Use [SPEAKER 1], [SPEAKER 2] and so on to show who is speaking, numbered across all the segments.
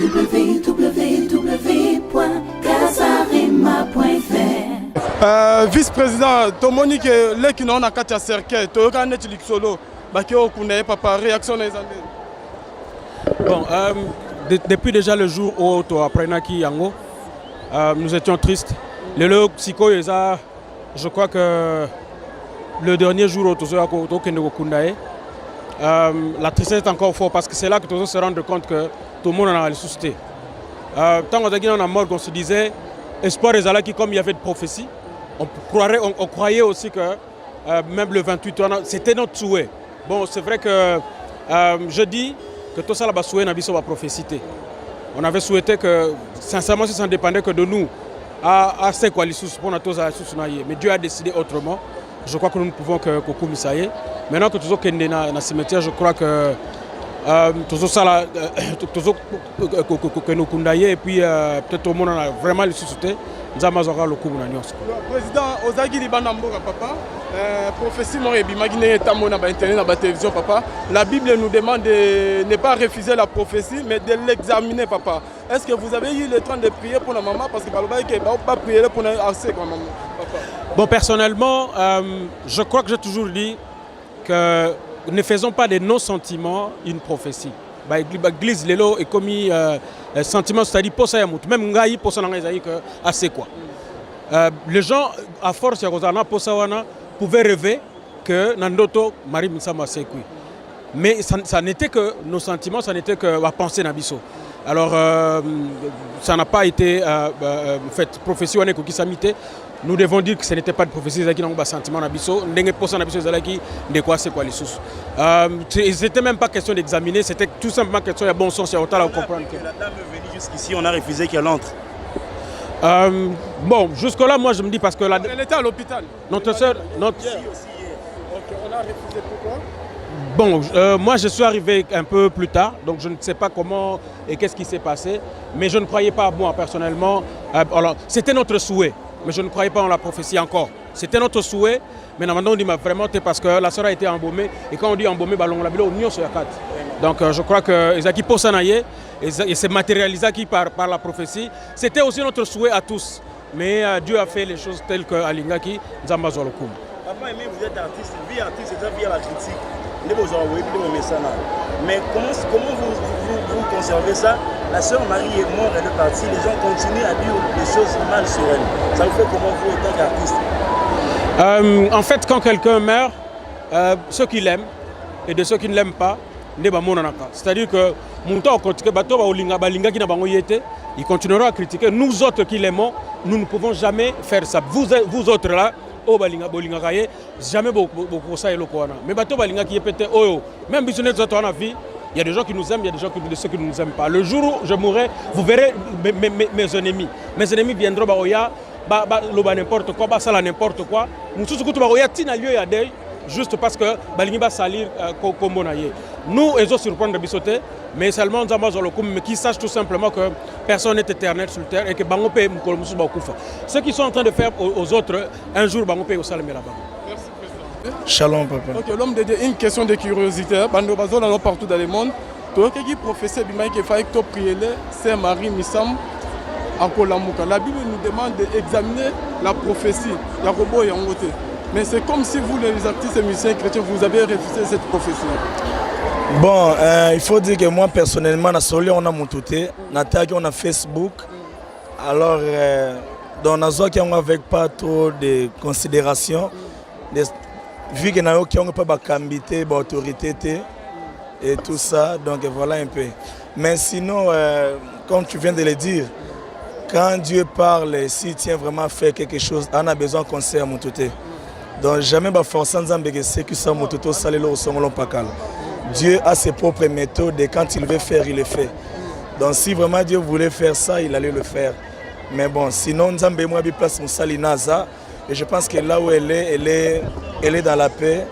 [SPEAKER 1] www.casarima.fr. Vice-président, Tomonique, les qui n'ont pas de cercle, tu as un solo, tu as pas réaction les années.
[SPEAKER 2] Bon, depuis déjà le jour où tu as pris Yango, nous étions tristes. Le psycho, je crois que le dernier jour où tu as la tristesse est encore forte parce que c'est là que tu se rends compte que tout le monde en a ressuscité. Tant qu'on a mort, on se disait, espoir est là qui, comme il y avait de prophéties, on croyait aussi que même le 28, c'était notre souhait. Bon, c'est vrai que je dis que tout ça là-bas souhait n'a pas prophétie. On avait souhaité que, sincèrement, si ça ne dépendait que de nous, à ce quoi les sous pour notre mais Dieu a décidé autrement. Je crois que nous ne pouvons que commissailler. Maintenant que nous sommes dans le cimetière, je crois que nous sommes que nous kundaye et puis peut-être au monde a vraiment le suscité. Nous avons le coup de
[SPEAKER 1] président Ozagi Libanamboka papa, prophétie Morebi, imaginez tamo na internet na télévision papa. La Bible nous demande de ne pas refuser la prophétie, mais de l'examiner papa. Est-ce que vous avez eu le temps de prier pour la maman parce que pas prier pour assez quand même papa.
[SPEAKER 2] Bon, personnellement, je crois que j'ai toujours dit que ne faisons pas de nos sentiments une prophétie. L'église lelo est commis sentiment, c'est-à-dire pour ça même ngai pour ça que assez quoi. Les gens à force ya pour ça pouvaient rêver que Nandoto Marie Misama Sekui. Mais ça n'était que nos sentiments, ça n'était que la pensée nabiso. Alors ça n'a pas été fait prophétie on est qui samité. Nous devons dire que ce n'était pas de prophétie qui n'ont pas sentiment nabiso. N'engé pour ça nabiso qui de quoi c'est quoi les sous. C'était même pas question d'examiner, c'était tout simplement question de bon sens et autant à comprendre que
[SPEAKER 3] la dame est venue jusqu'ici, on a refusé qu'elle entre.
[SPEAKER 2] Bon, jusque-là, moi je me dis parce que
[SPEAKER 1] elle était à l'hôpital.
[SPEAKER 2] Notre soeur,
[SPEAKER 1] Ok, on a refusé pourquoi?
[SPEAKER 2] Bon, moi je suis arrivé un peu plus tard, donc je ne sais pas comment et qu'est-ce qui s'est passé, mais je ne croyais pas, moi personnellement, c'était notre souhait, mais je ne croyais pas en la prophétie encore. C'était notre souhait, mais maintenant on dit vraiment parce que la soeur a été embaumée, et quand on dit embaumée, on l'a vu au sur la carte. Donc je crois que Ezaki Posanaye, et c'est matérialisé par la prophétie. C'était aussi notre souhait à tous, mais Dieu a fait les choses telles que Alingaki, Nzamba Zolokoum.
[SPEAKER 3] Papa Aimé, vous êtes artiste, vie artiste, c'est via la critique. Mais comment vous conservez ça? La sœur Marie est morte, elle est partie, les gens continuent à dire des choses mal sur elle. Ça vous fait comment vous, en tant qu'artiste?
[SPEAKER 2] En fait, quand quelqu'un meurt, ceux qui l'aiment et de ceux qui ne l'aiment pas, c'est-à-dire que ils continueront à critiquer. Nous autres qui l'aimons, nous ne pouvons jamais faire ça. Vous autres là, jamais beaucoup ça et le Koana. Mais bateau balinga qui est pété même si nous autres en vie, il y a des gens qui nous aiment, il y a des gens qui ne nous aiment pas. Le jour où je mourrai, vous verrez mes ennemis. Mes ennemis viendront n'importe quoi, ça n'importe quoi. Nous tous tina lieu ya deuil juste parce que balingi va salir comme nous ils ont surprendre bisoté, mais seulement nous avons mais qui sachent tout simplement que personne n'est éternel sur terre et que bango pe mukolomusu ba kufa. Ce qu'ils sont en train de faire aux autres, un jour bango pe au salmer là-bas.
[SPEAKER 1] Merci président.
[SPEAKER 4] Shalom papa.
[SPEAKER 1] OK, l'homme de Dieu, une question de curiosité, bando bazo là partout dans le monde. Toi qui professeur bimai qui fait que prier Saint Marie Misam en Kolamuka. La Bible nous demande d'examiner la prophétie. Yakobo et Angote. Mais c'est comme si vous, les artistes et musiciens chrétiens, vous avez refusé cette prophétie.
[SPEAKER 4] Bon, il faut dire que moi, personnellement, on a mon touté, on a Facebook. Alors, dans on avec pas trop de considération, vu que nous n'avons pas de autorité et tout ça, donc voilà un peu. Mais sinon, comme tu viens de le dire, quand Dieu parle, s'il tient vraiment à faire quelque chose, on a besoin qu'on sait à mon touté. Donc jamais forcer que ça mototo salelo songolo pakal. Dieu a ses propres méthodes et quand il veut faire, il le fait. Donc si vraiment Dieu voulait faire ça, il allait le faire. Mais bon, sinon Nzambe moi bi place Moussali Naza et je pense que là où elle est dans la paix,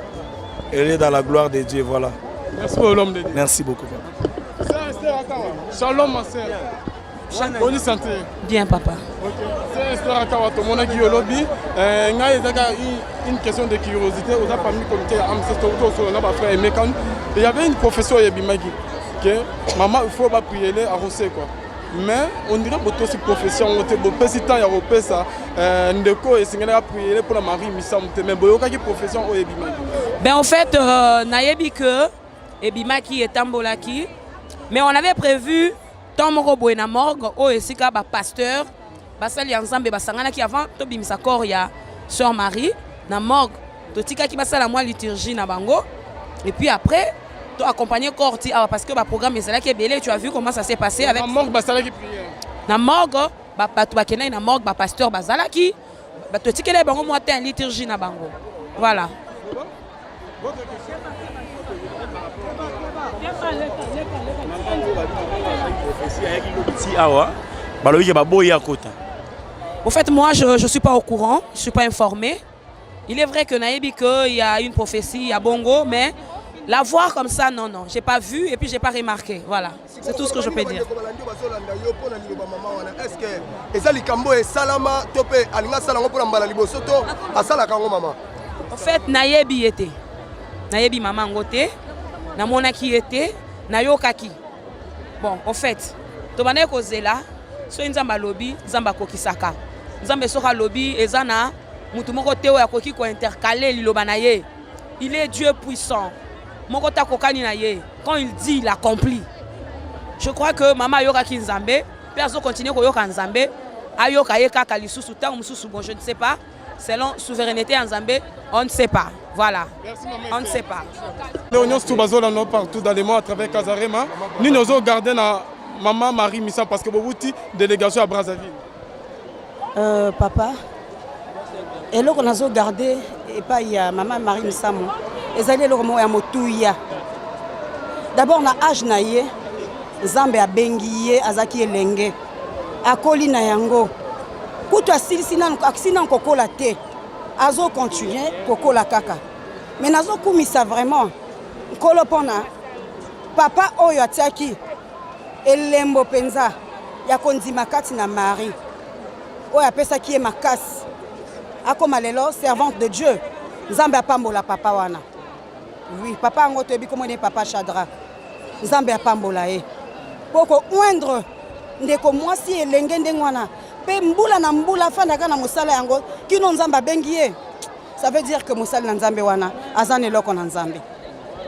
[SPEAKER 4] elle est dans la gloire de Dieu, voilà.
[SPEAKER 1] Merci beaucoup l'homme de Dieu.
[SPEAKER 4] Merci beaucoup.
[SPEAKER 1] Shalom ma sœur. Bonne santé.
[SPEAKER 5] Bien papa.
[SPEAKER 1] OK. C'est Esther Akawa to mona giolobi. Une question de curiosité aux parmi comité ancestral sur na ba frère Mekan. Il y avait une professeure Yebimagi que maman il faut pas prier les arroser quoi. mais on dirait que c'est profession, c'est temps il ça ndeko et c'est prier pour la Marie Missam mais boyoka qui profession o ebimaki.
[SPEAKER 5] Ben en fait nayebi que ebimaki et tambolaki mais on avait prévu tant moko boye na morgue o esika ba pasteur basali ensemble basangana qui avant to bimisa corps ya sœur Marie na morgue to tika ki basala moi liturgie na bango et puis après to accompagner corps parce que ba programme ezala ki belé tu as vu comment ça s'est passé avec
[SPEAKER 1] na morgue basala ki prière
[SPEAKER 5] na morgue ba bato bakena na morgue ba pasteur bazalaki ba to tikele bango moi te liturgie na bango voilà. Au fait, moi, je ne suis pas au courant, je ne suis pas informé. Il est vrai que Naïbi, il y a une prophétie à Bongo, mais la voir comme ça, non, non. Je n'ai pas vu et puis je n'ai pas remarqué. Voilà, c'est tout ce que je peux dire. En fait, Naïbi était. Naïbi maman ngote, Namonaki était, Nayokaki. Bon, en fait, Tobane Kozela, so nzamba lobby, nzamba kokisaka. Nzamba soka lobby ezana mutu moko teo ya koki ko intercaler liloba na ye. Il est Dieu puissant. Moko ta kokani na ye. Quand il dit, il accomplit. Je crois que maman yoka ki nzambe, personne continue ko yoka nzambe, ayoka ye kaka lisusu ta mususu bon, je ne sais pas. Selon souveraineté en Zambie, on ne sait pas. Voilà. Merci, on ne sait pas.
[SPEAKER 1] Nous sommes partout dans le monde à travers Kazarema. Nous nous gardons la maman Marie Missam parce que vous avez une délégation à Brazzaville.
[SPEAKER 6] Papa, et là on a gardé et pas il y a maman Marie Missam. Et allez le mot ya motouya. D'abord na âge naie, Zambie a bengiye azaki elenge. Akoli na yango. Kutu asina kokola te azo continuer kokola kaka mais nazo kumisa vraiment kolo pona papa oyo atiaki elembo penza ya kondima kati na Marie oyo apesaki ye makasi akoma lelo servante de Dieu Nzambe apambola papa wana oui papa ngo toyebi komone papa Shadrach Nzambe apambola ye poko oindre ndeko mwasi elenge ndenge wana pe mbula na mbula fandaka na mosala yango kino Nzambe bengi ye ça veut dire que mosala na Nzambe wana azane loko na Nzambe.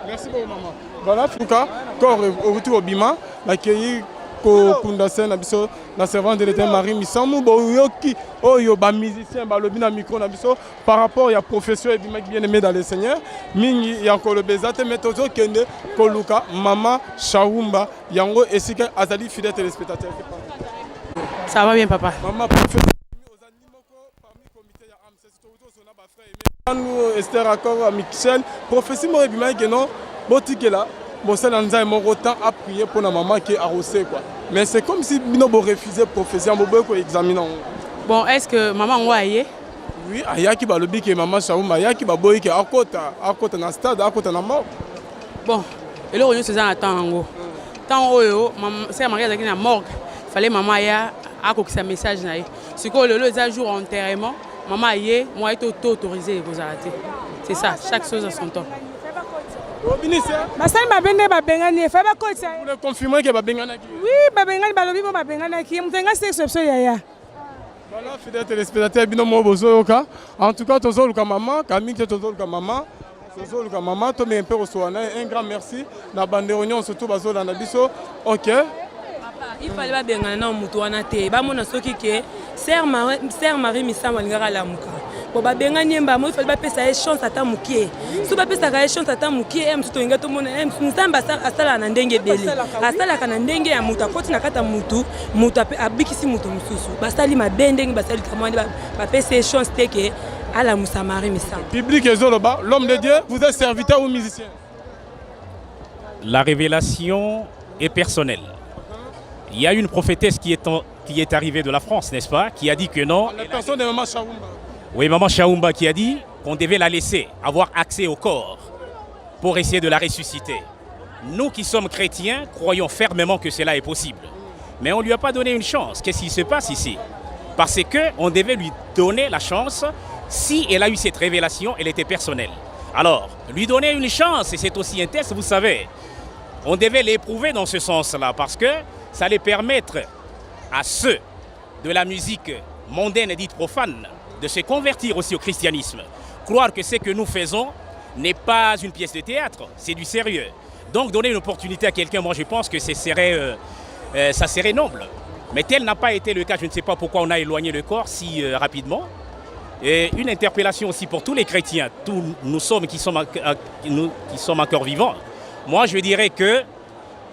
[SPEAKER 1] Merci beaucoup maman. Voilà en tout cas corps au retour au bima l'accueillir ko kundase na biso la servante de l'Éternel Marie Missamu boyoki oyo ba musicien ba lobi na micro na biso par rapport à la profession et bima bien aimé dans le Seigneur mingi ya ko le bezate metozo kende ko luka mama Shaumba yango esika azali fidèle téléspectateur.
[SPEAKER 5] Ça va bien papa.
[SPEAKER 1] Maman profession aux animaux parmi comité ya am c'est tout ça na ba frère nous Esther accord Michel prophétie mo bima que non botikela Monseigneur Nzai mon temps à prier pour la maman qui est arrosée quoi. Mais c'est comme si bino bo refuser profession bo ko examiner.
[SPEAKER 5] Bon, est-ce que maman waye?
[SPEAKER 1] Oui, ayaki ba lobi que maman Shauma ayaki ba boy que akota na stade akota na mort.
[SPEAKER 5] Bon, et là on est dans temps tant oyo maman c'est Marie azaki na morgue. Fallait maman ya akokisa message na ye. Siko le jour enterrement, maman yé moi été autorisé vous arrêter. C'est ça, chaque chose à son temps.
[SPEAKER 7] Basali babende babengani fa ba kotsa.
[SPEAKER 1] Vous le confirmez que babengana ki?
[SPEAKER 7] Oui, babengani balobi mo babengana ki. Mutenga c'est exception yaya.
[SPEAKER 1] Voilà, fidèle téléspectateur bino mo bozoyoka. En tout cas, tozo luka maman, Camille tozo luka maman. Tozo luka maman, to me un peu recevoir un grand merci na bande réunion surtout bazola na biso. OK.
[SPEAKER 5] Il fallait pas bengana na mutu wana te. Ba mona soki ke Sœur Marie Missam alingara la muka. Bon ba bengani mba mo il fallait pas pesa chance ata mukie. So ba pesa ka chance ata mukie em to inga to mona em Nzamba asala na ndenge bele. Asala kana ndenge ya mutu akoti na kata mutu abikisi mutu mususu. Basali mabendenge basali kamwani ba pesa chance te ke ala Moussa Marie Missam.
[SPEAKER 1] Public et Zoloba, l'homme de Dieu, vous êtes serviteur ou musicien?
[SPEAKER 8] La révélation est personnelle. Il y a une prophétesse qui est arrivée de la France, n'est-ce pas, qui a dit que non.
[SPEAKER 1] La personne de Maman Shaumba.
[SPEAKER 8] Oui, Maman Shaumba qui a dit qu'on devait la laisser avoir accès au corps pour essayer de la ressusciter. Nous qui sommes chrétiens, croyons fermement que cela est possible. Mais on ne lui a pas donné une chance. Qu'est-ce qui se passe ici? Parce qu'on devait lui donner la chance. Si elle a eu cette révélation, elle était personnelle. Alors, lui donner une chance, et c'est aussi un test, vous savez. On devait l'éprouver dans ce sens-là, parce que ça allait permettre à ceux de la musique mondaine et dite profane de se convertir aussi au christianisme. Croire que ce que nous faisons n'est pas une pièce de théâtre, c'est du sérieux. Donc donner une opportunité à quelqu'un, moi je pense que ça serait noble. Mais tel n'a pas été le cas, je ne sais pas pourquoi on a éloigné le corps si rapidement. Et une interpellation aussi pour tous les chrétiens, tous nous sommes qui sommes encore vivants. Moi je dirais que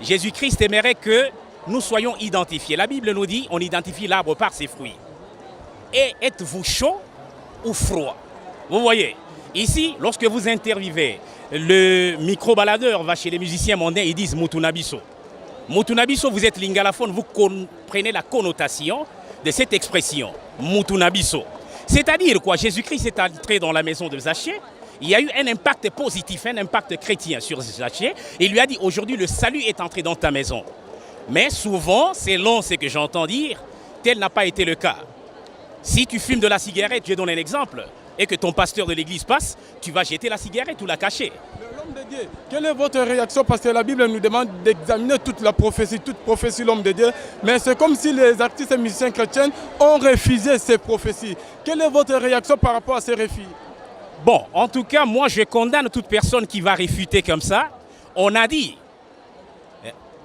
[SPEAKER 8] Jésus-Christ aimerait que nous soyons identifiés. La Bible nous dit on identifie l'arbre par ses fruits. Et êtes-vous chaud ou froid? Vous voyez, ici, lorsque vous interviewez, le micro-baladeur va chez les musiciens mondains, ils disent Mutunabiso. Mutunabiso, vous êtes lingalaphone, vous comprenez la connotation de cette expression, Mutunabiso. C'est-à-dire quoi? Jésus-Christ est entré dans la maison de Zachée, il y a eu un impact positif, un impact chrétien sur Zachée, et il lui a dit aujourd'hui le salut est entré dans ta maison. Mais souvent, selon ce que j'entends dire, tel n'a pas été le cas. Si tu fumes de la cigarette, je donne un exemple, et que ton pasteur de l'église passe, tu vas jeter la cigarette ou la cacher.
[SPEAKER 1] L'homme de Dieu, quelle est votre réaction? Parce que la Bible nous demande d'examiner toute prophétie l'homme de Dieu. Mais c'est comme si les artistes et musiciens chrétiens ont refusé ces prophéties. Quelle est votre réaction par rapport à ces refus?
[SPEAKER 8] Bon, en tout cas, moi je condamne toute personne qui va réfuter comme ça. On a dit,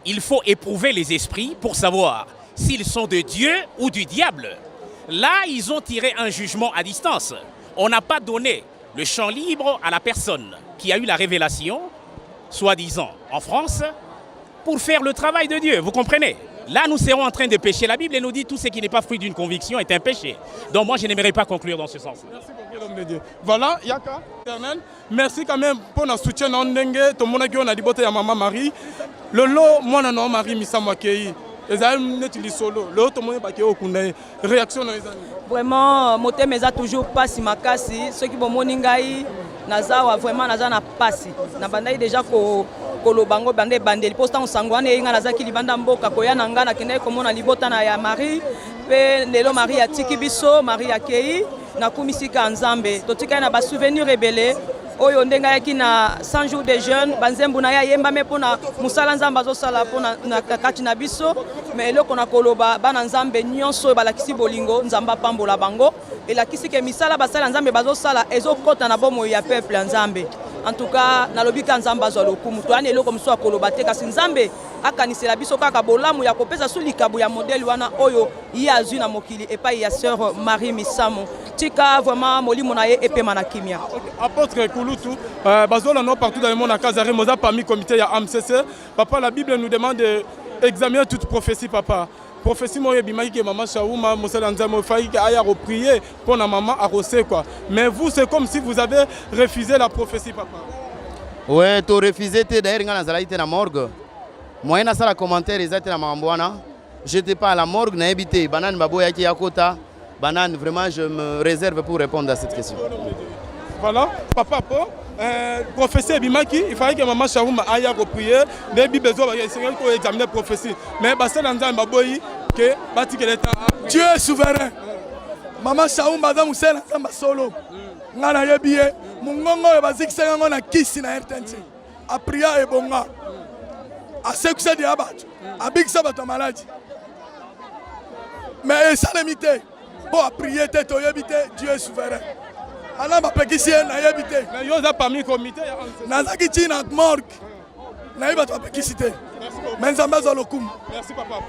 [SPEAKER 8] il faut éprouver les esprits pour savoir s'ils sont de Dieu ou du diable. Là, ils ont tiré un jugement à distance. On n'a pas donné le champ libre à la personne qui a eu la révélation, soi-disant en France, pour faire le travail de Dieu. Vous comprenez? Là, nous serons en train de pécher. La Bible nous dit tout ce qui n'est pas fruit d'une conviction est un péché. Donc moi, je n'aimerais pas conclure dans ce sens.
[SPEAKER 1] Merci beaucoup, l'homme de Dieu. Voilà, Yaka, éternel. Merci quand même pour notre soutien. Tout le monde a dit que maman Marie. Le lot, moi, non, Marie, Missama Kei. Réaction
[SPEAKER 6] vraiment moté mais toujours pas si makasi ceux qui vont moningai nazawa vraiment naza na pasi na bandai déjà ko kolobango bande bandeli posta nsangwane inga nazaki libanda mboka koya nanga na kende komona libota na ya Marie pe lelo Marie atiki biso Marie akei na kumisika nzambe totika na ba souvenir rebelle oyo ndenga yaki na 100 jours de jeûne banzembu na ya yemba me pona musala nzamba azosala pona na kati na biso mais eloko na koloba bana nzambe nyonso balakisi bolingo nzamba pambola bango elakisi ke misala basala nzambe bazosala ezokota na bomo ya peuple nzambe en tout cas nalobika nzamba azwa lokumu to ani eloko mso akoloba te kasi nzambe akanisela biso kaka bolamu ya kopesa sulikabu ya modèle wana oyo ye azwi na mokili epai ya sœur Marie Misamo tika vraiment molimo na ye epema na kimia.
[SPEAKER 1] Apôtre Kouloutou, bazola non partout dans le monde à Kazare Moza parmi comité ya AMCC. Papa, la Bible nous demande d'examiner toute prophétie, papa. Prophétie moi bimaki que maman Chaouma Mosala Nzamo failli que aya reprier pour la maman arrosé quoi. Mais vous c'est comme si vous avez refusé la prophétie, papa.
[SPEAKER 9] Ouais, tu refusé d'ailleurs ngana zalaite na morgue. Moi na sala commentaire ezate na mambwana. J'étais pas à la morgue na habité banane baboya ki yakota. Banane, vraiment, je me réserve pour répondre à cette question.
[SPEAKER 1] Voilà, papa, professeur Bimaki, il fallait que maman Chaouma aille reprier, mais il besoin d'examiner la prophétie. Mais
[SPEAKER 4] Dieu est souverain. Maman Chaouma va moussel ensemble solo. Ngana yebiye, mungongo bazikisa ngona kisi na RTNC. A priya e bonga. A sekuse di abatu. A big sabato maladi. Mais ça limité. Pour prier, Dieu est souverain. Alors, je peux dire que
[SPEAKER 1] mais vous avez parmi le comité.
[SPEAKER 4] Nazaki na morgue. Naïba tu peux quitter. Mais ça m'a zalokum.
[SPEAKER 1] Merci papa.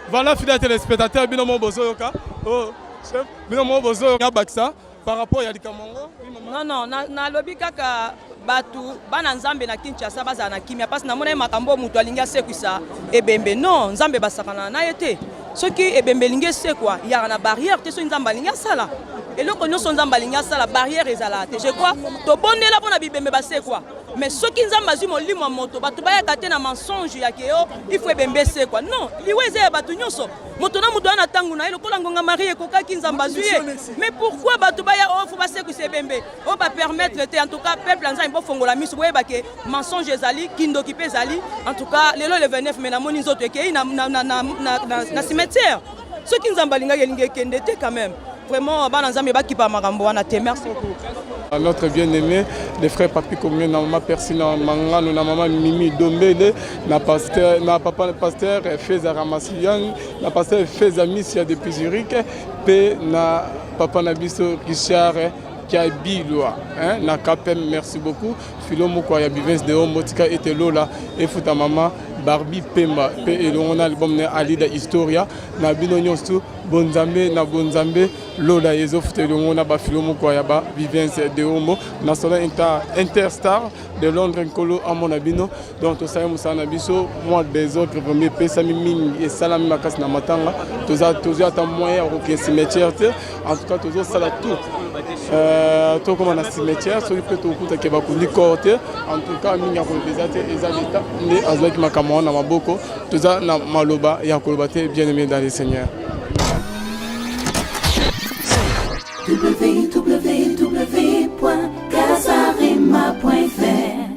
[SPEAKER 1] Voilà fidèles téléspectateurs, binomo bozoyoka. Oh, chef, binomo bozoyoka baksa par rapport à Dikamongo.
[SPEAKER 6] Non, na lobi kaka batu bana nzambe na Kinshasa baza na kimia parce na mona makambo mutu alinga sekuisa ebembe non nzambe basakana na yete. Ce qui est bembelingue c'est quoi? Il y a une barrière, tu sais, une sala. Et là, quand nous sommes en la barrière est là. Je crois, tu bonne là pour la Bible, c'est quoi? Mais ceux qui nous ont basé mon lit, mon moto, tu vas y un mensonge, il faut bembe c'est quoi? Non, il y a des gens moto na mutu ana tangu na ile kola ngonga Marie koka kinza mbazuye. Mais pourquoi tu vas y faut passer que c'est bembe? On va permettre en tout cas peuple nza imbo fongola misu boye ba ke mensonge ezali, kindo kipe ezali. En tout cas, le 29 mais na moni nzoto ke na cimetière. Ceux qui nous ont balinga yelinga kende te quand même. Vraiment bana nzambe ba kipa makambo wana te. Merci beaucoup.
[SPEAKER 1] Notre bien-aimé, les frères Papi Komé, na maman Persina Mangano, na maman Mimi Dombele, na papa pasteur Feza Ramassian, na pasteur Feza Missia depuis Zurich, pe na papa Nabiso Richard Kabilwa, na Kapem, merci beaucoup. Philo Mokoya Bivens de Motika et Lola et Futa Mama Barbie Pemba, pe et on a l'album Alida Historia, na Binonyostu, Bonzambe, na Bonzambe, Lola et Zofte de Mona Bafilo Mokoya Ba, Vivens de Homo, National Interstar de Londres, Nkolo à mon abino, donc tout ça, Moussa Nabiso, moi des autres, premier Pesami Ming et Salami Makas Namatanga, tous à moyen au cimetière, en tout cas, toujours ça tout. Tout comme on a cimetière, celui que tout le monde en tout cas, il y a des états, les Azouaki Makamon, Namaboko, tout ça, Maloba et Akolobate, bien aimé dans les seigneurs.
[SPEAKER 10] www.casarema.fr